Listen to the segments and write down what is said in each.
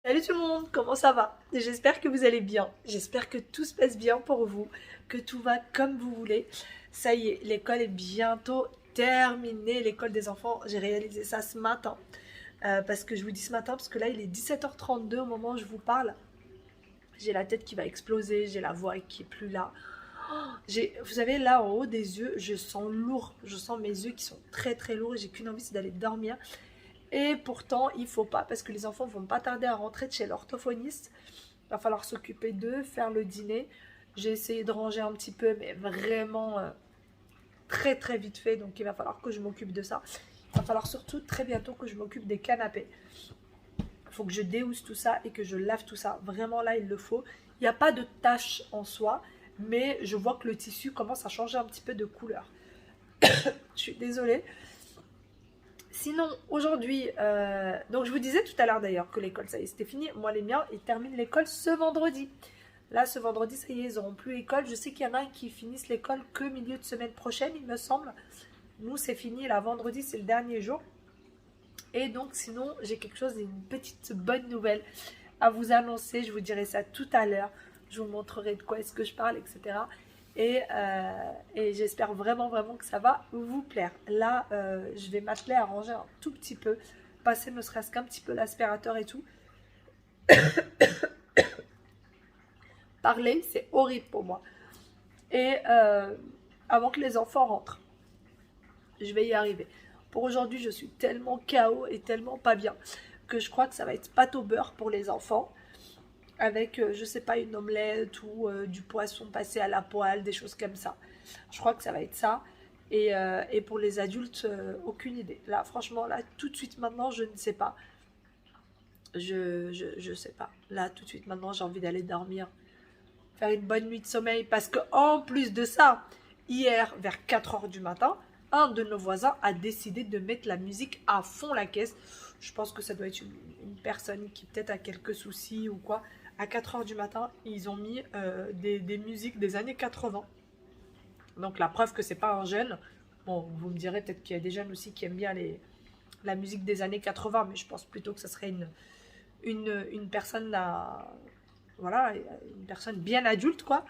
Salut tout le monde, comment ça va? J'espère que vous allez bien, j'espère que tout se passe bien pour vous, que tout va comme vous voulez. Ça y est, l'école est bientôt terminée, l'école des enfants, j'ai réalisé ça ce matin. Parce que je vous dis ce matin, parce que là il est 17h32 au moment où je vous parle. J'ai la tête qui va exploser, j'ai la voix qui est plus là. Vous savez, là en haut des yeux, je sens lourd, je sens mes yeux qui sont très très lourds et j'ai qu'une envie, c'est d'aller dormir. Et pourtant, il faut pas, parce que les enfants vont pas tarder à rentrer de chez l'orthophoniste. Il va falloir s'occuper d'eux, faire le dîner. J'ai essayé de ranger un petit peu, mais vraiment très très vite fait. Donc il va falloir que je m'occupe de ça. Il va falloir surtout très bientôt que je m'occupe des canapés. Il faut que je déhousse tout ça et que je lave tout ça. Vraiment là, il le faut. Il n'y a pas de tache en soi, mais je vois que le tissu commence à changer un petit peu de couleur. Je suis désolée. Sinon, aujourd'hui, donc je vous disais tout à l'heure d'ailleurs que l'école, ça y est, c'était fini. Moi, les miens, ils terminent l'école ce vendredi. Là, ce vendredi, ça y est, ils n'auront plus l'école. Je sais qu'il y en a qui finissent l'école que milieu de semaine prochaine, il me semble. Nous, c'est fini. Là, vendredi, c'est le dernier jour. Et donc, sinon, j'ai quelque chose, une petite bonne nouvelle à vous annoncer. Je vous dirai ça tout à l'heure. Je vous montrerai de quoi est-ce que je parle, etc. Et j'espère vraiment, vraiment que ça va vous plaire. Là, je vais m'atteler à ranger un tout petit peu, passer ne serait-ce qu'un petit peu l'aspirateur et tout. Parler, c'est horrible pour moi. Et avant que les enfants rentrent, je vais y arriver. Pour aujourd'hui, je suis tellement KO et tellement pas bien que je crois que ça va être pâte au beurre pour les enfants avec, je sais pas, une omelette ou du poisson passé à la poêle, des choses comme ça. Je crois que ça va être ça. Et pour les adultes, aucune idée. Là, franchement, là, tout de suite maintenant, je ne sais pas. Je sais pas. Là, tout de suite maintenant, j'ai envie d'aller dormir, faire une bonne nuit de sommeil. Parce que en plus de ça, hier, vers 4 heures du matin, un de nos voisins a décidé de mettre la musique à fond la caisse. Je pense que ça doit être une personne qui peut-être a quelques soucis ou quoi. À 4 heures du matin, ils ont mis des musiques des années 80. Donc la preuve que c'est pas un jeune. Bon, vous me direz peut-être qu'il y a des jeunes aussi qui aiment bien la musique des années 80, mais je pense plutôt que ça serait une personne voilà, une personne bien adulte, quoi.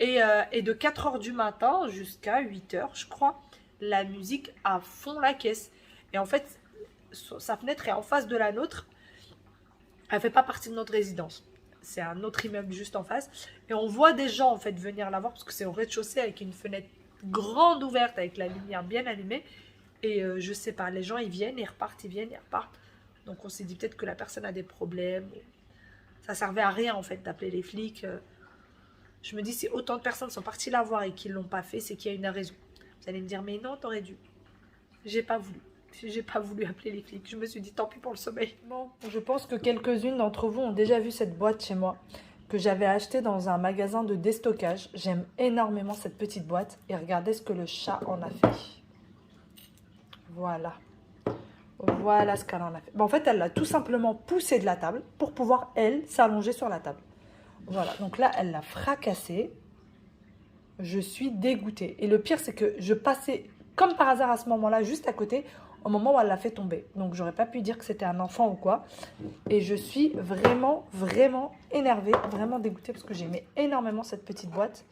Et de 4 heures du matin jusqu'à 8 heures, je crois, la musique à fond la caisse. Et en fait, sa fenêtre est en face de la nôtre. Elle fait pas partie de notre résidence. C'est un autre immeuble juste en face. Et on voit des gens en fait venir la voir parce que c'est au rez-de-chaussée avec une fenêtre grande ouverte avec la lumière bien allumée. Et je sais pas, les gens ils viennent, ils repartent, ils viennent, ils repartent. Donc on s'est dit peut-être que la personne a des problèmes. Ça servait à rien en fait d'appeler les flics. Je me dis si autant de personnes sont parties la voir et qu'ils l'ont pas fait, c'est qu'il y a une raison. Vous allez me dire mais non, t'aurais dû. J'ai pas voulu. J'ai pas voulu appeler les flics. Je me suis dit tant pis pour le sommeil. Bon, je pense que quelques-unes d'entre vous ont déjà vu cette boîte chez moi que j'avais achetée dans un magasin de déstockage. J'aime énormément cette petite boîte et regardez ce que le chat en a fait. Voilà. Voilà ce qu'elle en a fait. Bon, en fait, elle l'a tout simplement poussé de la table pour pouvoir, elle, s'allonger sur la table. Voilà, donc là, elle l'a fracassé. Je suis dégoûtée. Et le pire, c'est que je passais, comme par hasard à ce moment-là, juste à côté, au moment où elle l'a fait tomber. Donc, j'aurais pas pu dire que c'était un enfant ou quoi. Et je suis vraiment, vraiment énervée, vraiment dégoûtée parce que j'aimais énormément cette petite boîte.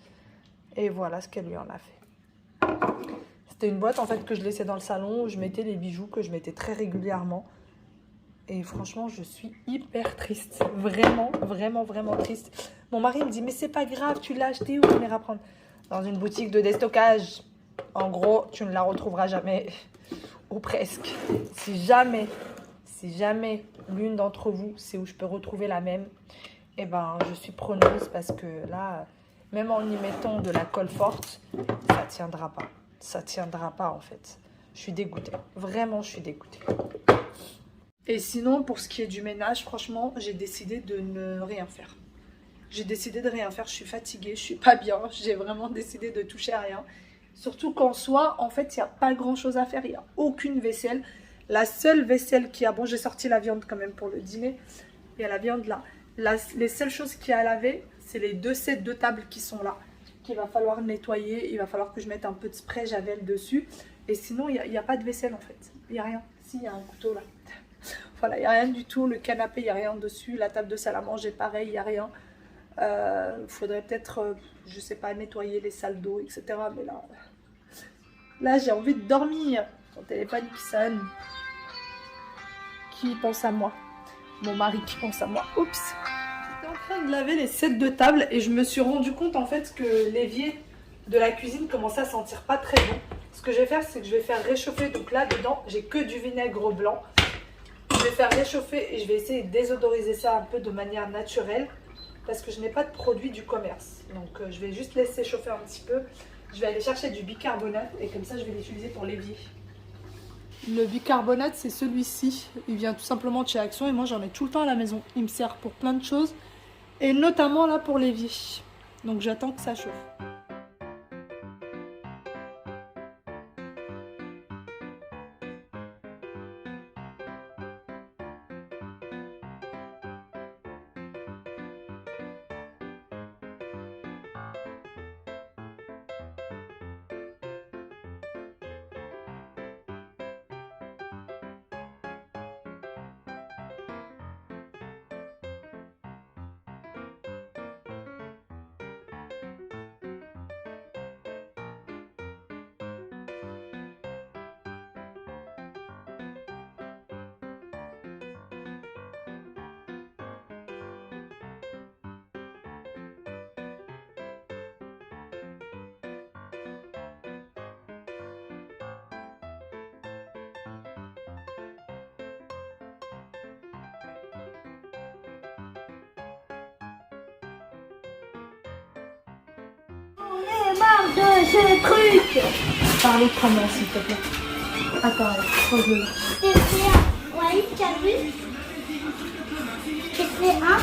Et voilà ce qu'elle lui en a fait. C'était une boîte en fait que je laissais dans le salon où je mettais les bijoux que je mettais très régulièrement. Et franchement, je suis hyper triste. Vraiment, vraiment, vraiment triste. Mon mari me dit, mais c'est pas grave, tu l'as acheté où on ira prendre? Dans une boutique de déstockage. En gros, tu ne la retrouveras jamais. Ou presque. Si jamais l'une d'entre vous sait où je peux retrouver la même, eh ben, je suis preneuse parce que là, même en y mettant de la colle forte, ça tiendra pas. Ça tiendra pas en fait. Je suis dégoûtée. Vraiment, je suis dégoûtée. Et sinon, pour ce qui est du ménage, franchement, j'ai décidé de ne rien faire. J'ai décidé de rien faire, je suis fatiguée, je suis pas bien, j'ai vraiment décidé de toucher à rien. Surtout qu'en soi, en fait, il n'y a pas grand-chose à faire, il n'y a aucune vaisselle. La seule vaisselle qu'il y a, bon, j'ai sorti la viande quand même pour le dîner, il y a la viande là. Les seules choses qu'il y a à laver, c'est les deux sets de table qui sont là, qu'il va falloir nettoyer, il va falloir que je mette un peu de spray Javel dessus. Et sinon, il n'y a pas de vaisselle en fait, il n'y a rien. Si, il y a un couteau là. Voilà, il n'y a rien du tout. Le canapé, il n'y a rien dessus. La table de salle à manger, pareil, il n'y a rien. Faudrait peut-être, je sais pas, nettoyer les salles d'eau, etc. Mais là j'ai envie de dormir. Mon téléphone qui sonne. Qui pense à moi? Mon mari qui pense à moi. Oups. J'étais en train de laver les sets de table et je me suis rendu compte en fait que l'évier de la cuisine commençait à sentir pas très bon. Ce que je vais faire, c'est que je vais faire réchauffer. Donc là, dedans, j'ai que du vinaigre blanc. Je vais faire réchauffer et je vais essayer de désodoriser ça un peu de manière naturelle parce que je n'ai pas de produit du commerce. Donc je vais juste laisser chauffer un petit peu. Je vais aller chercher du bicarbonate et comme ça, je vais l'utiliser pour l'évier. Le bicarbonate, c'est celui-ci. Il vient tout simplement de chez Action et moi, j'en ai tout le temps à la maison. Il me sert pour plein de choses et notamment là pour l'évier. Donc j'attends que ça chauffe. Marre de ce truc. Parlez comment s'il te plaît. Attends, pose-le. J'ai fait un. Ouais, t'as vu? J'ai fait un.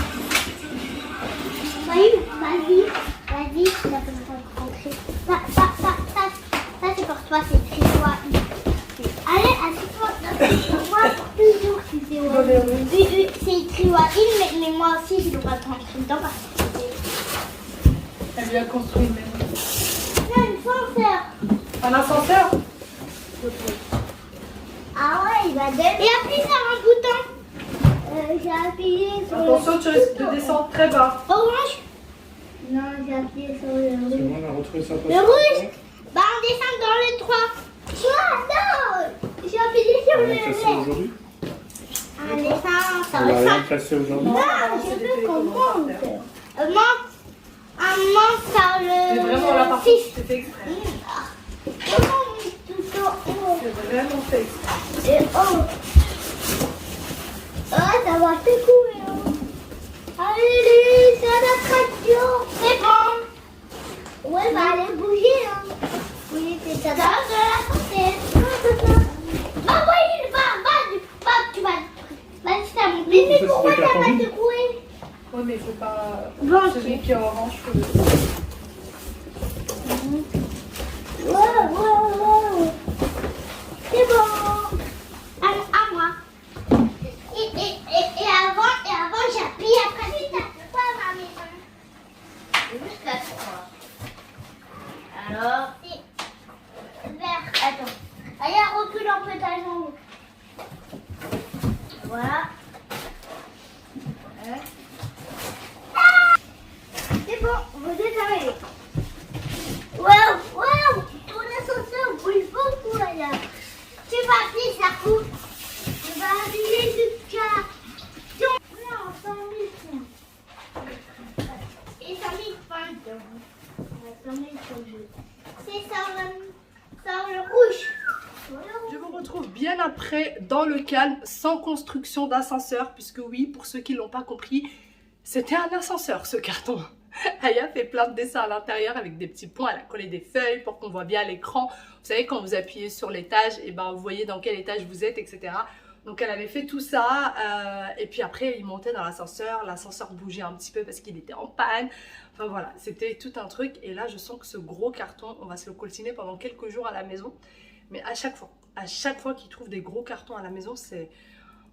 Oui, vas-y, ça peut me rentrer. Ça c'est pour toi, c'est triwa. Allez, assieds-toi. Moi, toujours, c'est triwa, mais moi aussi, je dois prendre dedans parce que Elle lui a construit une maison. un ascenseur. Un ascenseur? Ah ouais, il va donner. Et appuie sur un bouton. J'ai appuyé sur Attention, tu risques de descendre très bas. orange. Non, j'ai appuyé sur le C'est rouge. bon, on a retrouvé sa place. Le rouge. Bah, on descend dans le 3. Non, j'ai appuyé sur On le l'a cassé vert. aujourd'hui. On descend, ça On l'a rien ressemble. cassé aujourd'hui. Non, je veux qu'on monte. On monte par C'est le vraiment là par contre, 6. c'est fait exprès. Comment on met tout en haut? C'est vraiment fait exprès. Et oh. Oh, ça va secouer. Hein. Allez, c'est l'attraction. C'est bon. Ouais, bah allez bouger. Hein. Oui, c'est ça. Ça va la santé. Ah oui, tu vas. Vas-y, ça monte. Mais Ça, pourquoi c'est ça carton va vide. secouer? Oui, mais il faut pas. Bon, Celui qui est orange, faut le. Wow. C'est bon. À moi. Et avant j'appuie, après tu tapes pas ma maison. Jusqu'à 3. Alors, c'est vert. Attends. Allez, recule un peu ta jambe. Voilà. Ouais. C'est bon, vous êtes arrivés. Waouh, ton ascenseur bouge beaucoup là. Tu vas appuyer, ça coupe. Tu vas appuyer jusqu'à... Non, 100 000 points. Et 100 000 points. 100 000 points. C'est sur le rouge. Je vous retrouve bien après dans le calme, sans construction d'ascenseur, puisque oui, pour ceux qui ne l'ont pas compris, c'était un ascenseur ce carton. Aya fait plein de dessins à l'intérieur avec des petits points, elle a collé des feuilles pour qu'on voit bien l'écran. Vous savez, quand vous appuyez sur l'étage, et ben vous voyez dans quel étage vous êtes, etc. Donc elle avait fait tout ça, et puis après il montait dans l'ascenseur bougeait un petit peu parce qu'il était en panne. Enfin voilà, c'était tout un truc. Et là je sens que ce gros carton, on va se le coltiner pendant quelques jours à la maison. Mais à chaque fois qu'il trouve des gros cartons à la maison,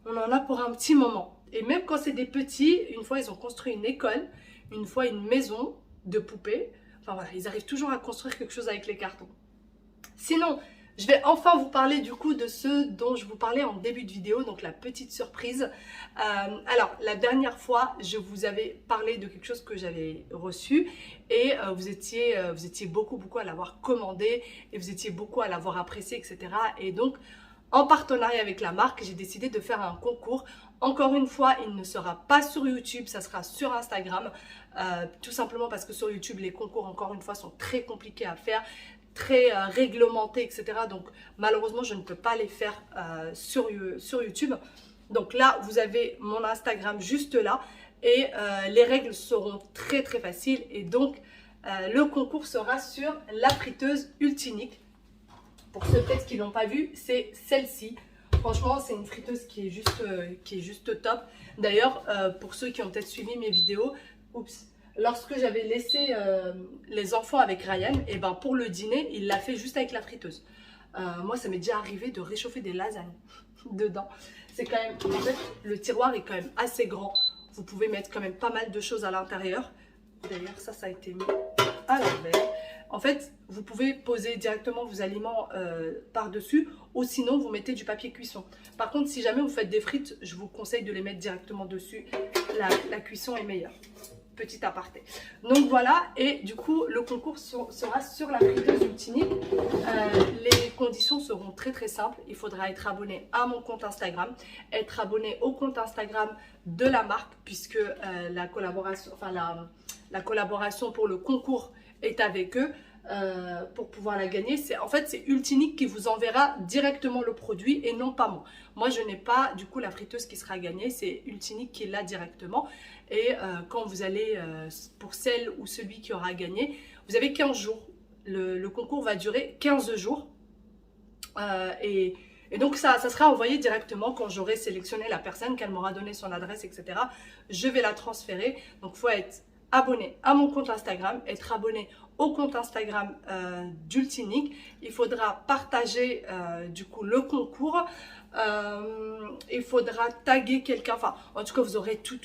on en a pour un petit moment. Et même quand c'est des petits, une fois ils ont construit une école, une fois une maison de poupées. Enfin voilà, ils arrivent toujours à construire quelque chose avec les cartons. Sinon, Je vais enfin vous parler du coup de ce dont je vous parlais en début de vidéo, donc la petite surprise. Alors, la dernière fois, je vous avais parlé de quelque chose que j'avais reçu et vous étiez beaucoup à l'avoir commandé et vous étiez beaucoup à l'avoir apprécié, etc. Et donc, en partenariat avec la marque, j'ai décidé de faire un concours. Encore une fois, il ne sera pas sur YouTube, ça sera sur Instagram. Tout simplement parce que sur YouTube, les concours, encore une fois, sont très compliqués à faire, très réglementés, etc. Donc, malheureusement, je ne peux pas les faire sur YouTube. Donc là, vous avez mon Instagram juste là. Et les règles seront très faciles. Et donc, le concours sera sur la friteuse Ultinic. Pour ceux peut-être qui ne l'ont pas vu, c'est celle-ci. Franchement, c'est une friteuse qui est juste top. D'ailleurs, pour ceux qui ont peut-être suivi mes vidéos, lorsque j'avais laissé les enfants avec Ryan, et ben pour le dîner, il l'a fait juste avec la friteuse. Moi, ça m'est déjà arrivé de réchauffer des lasagnes dedans. C'est quand même, en fait, le tiroir est quand même assez grand. Vous pouvez mettre quand même pas mal de choses à l'intérieur. D'ailleurs, ça a été mis à l'envers. En fait, vous pouvez poser directement vos aliments par-dessus ou sinon vous mettez du papier cuisson. Par contre, si jamais vous faites des frites, je vous conseille de les mettre directement dessus. La cuisson est meilleure. Petit aparté. Donc voilà, et du coup, le concours sera sur la friteuse Ultinic. Les conditions seront très simples. Il faudra être abonné à mon compte Instagram, être abonné au compte Instagram de la marque, puisque la collaboration pour le concours est avec eux. Pour pouvoir la gagner, en fait c'est Ultinic qui vous enverra directement le produit et non pas moi. Moi je n'ai pas du coup la friteuse qui sera gagnée, c'est Ultinic qui l'a directement. Et quand vous allez, pour celle ou celui qui aura gagné, vous avez 15 jours. Le concours va durer 15 jours. Et donc ça sera envoyé directement quand j'aurai sélectionné la personne, qu'elle m'aura donné son adresse, etc. Je vais la transférer. Donc il faut être abonné à mon compte Instagram, être abonné au compte Instagram d'Ultinic. Il faudra partager du coup le concours. Il faudra taguer quelqu'un. Enfin, en tout cas, vous aurez tout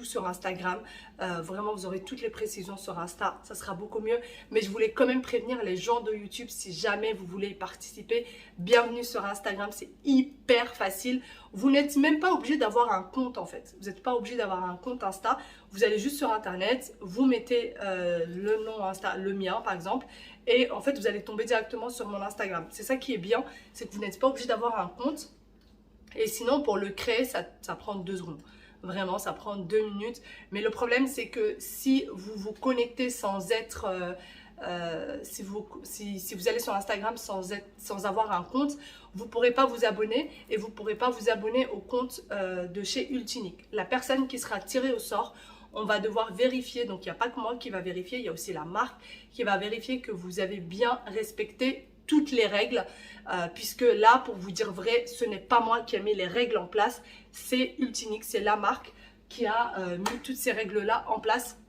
sur Instagram. Vraiment, vous aurez toutes les précisions sur Insta. Ça sera beaucoup mieux. Mais je voulais quand même prévenir les gens de YouTube si jamais vous voulez y participer. Bienvenue sur Instagram. C'est hyper facile. Vous n'êtes même pas obligé d'avoir un compte en fait. Vous n'êtes pas obligé d'avoir un compte Insta. Vous allez juste sur Internet. Vous mettez le nom Insta, le mien par exemple. Et en fait, vous allez tomber directement sur mon Instagram. C'est ça qui est bien. C'est que vous n'êtes pas obligé d'avoir un compte. Et sinon, pour le créer, ça prend 2 secondes. Vraiment, ça prend 2 minutes. Mais le problème, c'est que si vous vous connectez sans être... si vous allez sur Instagram sans avoir un compte, vous ne pourrez pas vous abonner et vous ne pourrez pas vous abonner au compte de chez Ultinic. La personne qui sera tirée au sort, on va devoir vérifier. Donc, il n'y a pas que moi qui va vérifier, il y a aussi la marque qui va vérifier que vous avez bien respecté toutes les règles, puisque là, pour vous dire vrai, ce n'est pas moi qui ai mis les règles en place, c'est Ultinic, c'est la marque qui a mis toutes ces règles-là en place.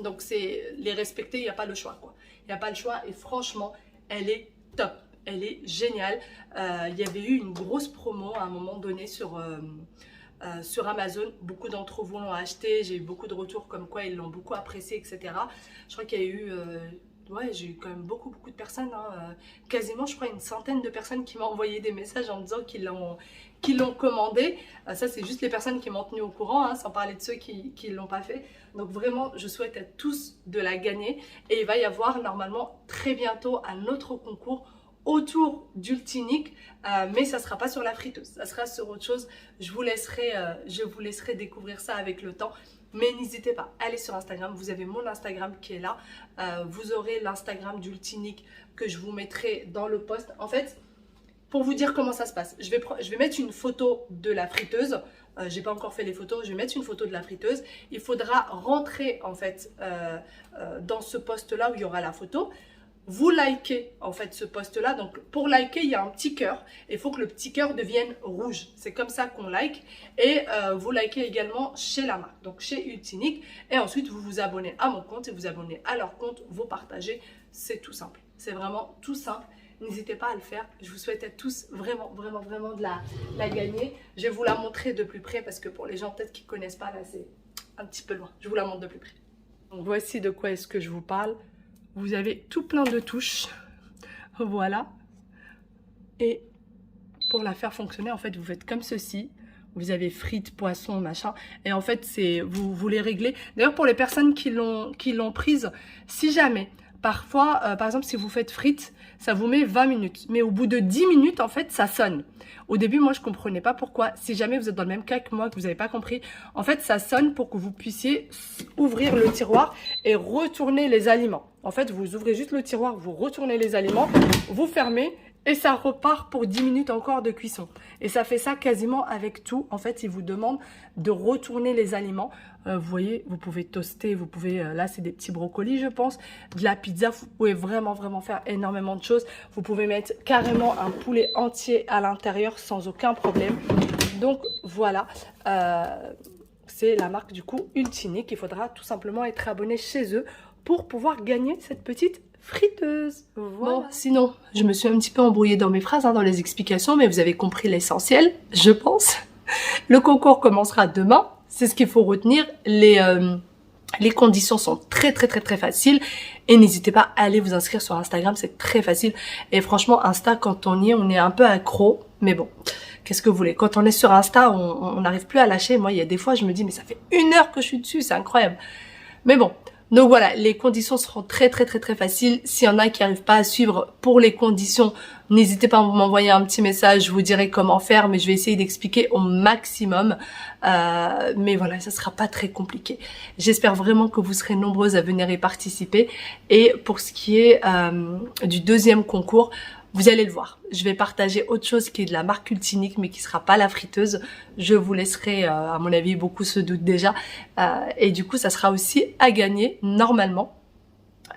Donc, c'est les respecter, il n'y a pas le choix, quoi. Il n'y a pas le choix et franchement, elle est top, elle est géniale. Il y avait eu une grosse promo à un moment donné sur Amazon. Beaucoup d'entre vous l'ont acheté, j'ai eu beaucoup de retours comme quoi ils l'ont beaucoup apprécié, etc. Je crois qu'il y a eu... ouais, j'ai eu quand même beaucoup de personnes, hein, quasiment je crois une centaine de personnes qui m'ont envoyé des messages en me disant qu'ils l'ont commandé. Ça c'est juste les personnes qui m'ont tenu au courant, hein, sans parler de ceux qui ne l'ont pas fait. Donc vraiment je souhaite à tous de la gagner et il va y avoir normalement très bientôt un autre concours autour d'Ultinic, mais ça ne sera pas sur la friteuse, ça sera sur autre chose. Je vous laisserai découvrir ça avec le temps. Mais n'hésitez pas, allez sur Instagram, vous avez mon Instagram qui est là. Vous aurez l'Instagram d'Ultinic que je vous mettrai dans le post. En fait, pour vous dire comment ça se passe, je vais mettre une photo de la friteuse. J'ai pas encore fait les photos, je vais mettre une photo de la friteuse. Il faudra rentrer en fait dans ce post-là où il y aura la photo. Vous likez en fait ce post-là. Donc pour liker, il y a un petit cœur. Il faut que le petit cœur devienne rouge. C'est comme ça qu'on like. Et vous likez également chez la marque, donc chez Ultinic. Et ensuite, vous vous abonnez à mon compte et vous abonnez à leur compte. Vous partagez. C'est tout simple. C'est vraiment tout simple. N'hésitez pas à le faire. Je vous souhaite à tous vraiment de la gagner. Je vais vous la montrer de plus près parce que pour les gens peut-être qui ne connaissent pas, là c'est un petit peu loin. Je vous la montre de plus près. Donc voici de quoi est-ce que je vous parle. Vous avez tout plein de touches. Voilà. Et pour la faire fonctionner, en fait, vous faites comme ceci. Vous avez frites, poissons, machin. Et en fait, vous les réglez. D'ailleurs, pour les personnes qui l'ont prise, si jamais, parfois, par exemple, si vous faites frites, ça vous met 20 minutes. Mais au bout de 10 minutes, en fait, ça sonne. Au début, moi, je ne comprenais pas pourquoi. Si jamais vous êtes dans le même cas que moi, que vous n'avez pas compris, en fait, ça sonne pour que vous puissiez ouvrir le tiroir et retourner les aliments. En fait, vous ouvrez juste le tiroir, vous retournez les aliments, vous fermez et ça repart pour 10 minutes encore de cuisson. Et ça fait ça quasiment avec tout. En fait, il vous demande de retourner les aliments. Vous voyez, vous pouvez toaster, vous pouvez, là c'est des petits brocolis je pense, de la pizza, vous pouvez vraiment faire énormément de choses. Vous pouvez mettre carrément un poulet entier à l'intérieur sans aucun problème. Donc voilà, c'est la marque du coup Ultinic. Il faudra tout simplement être abonné chez eux pour pouvoir gagner cette petite friteuse. Voilà. Bon, sinon, je me suis un petit peu embrouillée dans mes phrases, dans les explications, mais vous avez compris l'essentiel, je pense. Le concours commencera demain, c'est ce qu'il faut retenir. Les conditions sont très faciles et n'hésitez pas à aller vous inscrire sur Instagram, c'est très facile. Et franchement, Insta, quand on y est, on est un peu accro, mais bon, qu'est-ce que vous voulez? Quand on est sur Insta, on n'arrive plus à lâcher. Moi, il y a des fois, je me dis, mais ça fait 1 heure que je suis dessus, c'est incroyable. Mais bon. Donc voilà, les conditions seront très faciles. S'il y en a qui n'arrivent pas à suivre pour les conditions, n'hésitez pas à m'envoyer un petit message, je vous dirai comment faire, mais je vais essayer d'expliquer au maximum. Mais voilà, ça sera pas très compliqué. J'espère vraiment que vous serez nombreuses à venir y participer. Et pour ce qui est du deuxième concours, vous allez le voir. Je vais partager autre chose qui est de la marque Ultinic, mais qui sera pas la friteuse. Je vous laisserai, à mon avis, beaucoup se doutent déjà. Et du coup, ça sera aussi à gagner, normalement.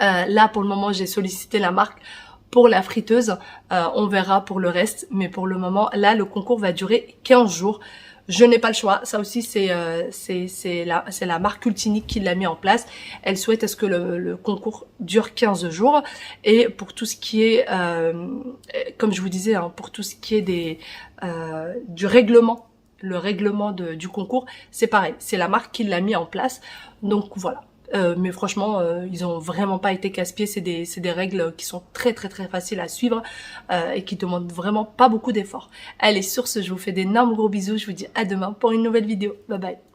Là, pour le moment, j'ai sollicité la marque pour la friteuse. On verra pour le reste. Mais pour le moment, là, le concours va durer 15 jours. Je n'ai pas le choix. Ça aussi, c'est la marque Ultinic qui l'a mis en place. Elle souhaite à ce que le concours dure 15 jours. Et pour tout ce qui est, comme je vous disais, pour tout ce qui est du règlement, le règlement du concours, c'est pareil. C'est la marque qui l'a mis en place. Donc voilà. Mais franchement, ils ont vraiment pas été casse-pieds. C'est des règles qui sont très faciles à suivre et qui demandent vraiment pas beaucoup d'efforts. Allez, sur ce, je vous fais d'énormes gros bisous. Je vous dis à demain pour une nouvelle vidéo. Bye bye.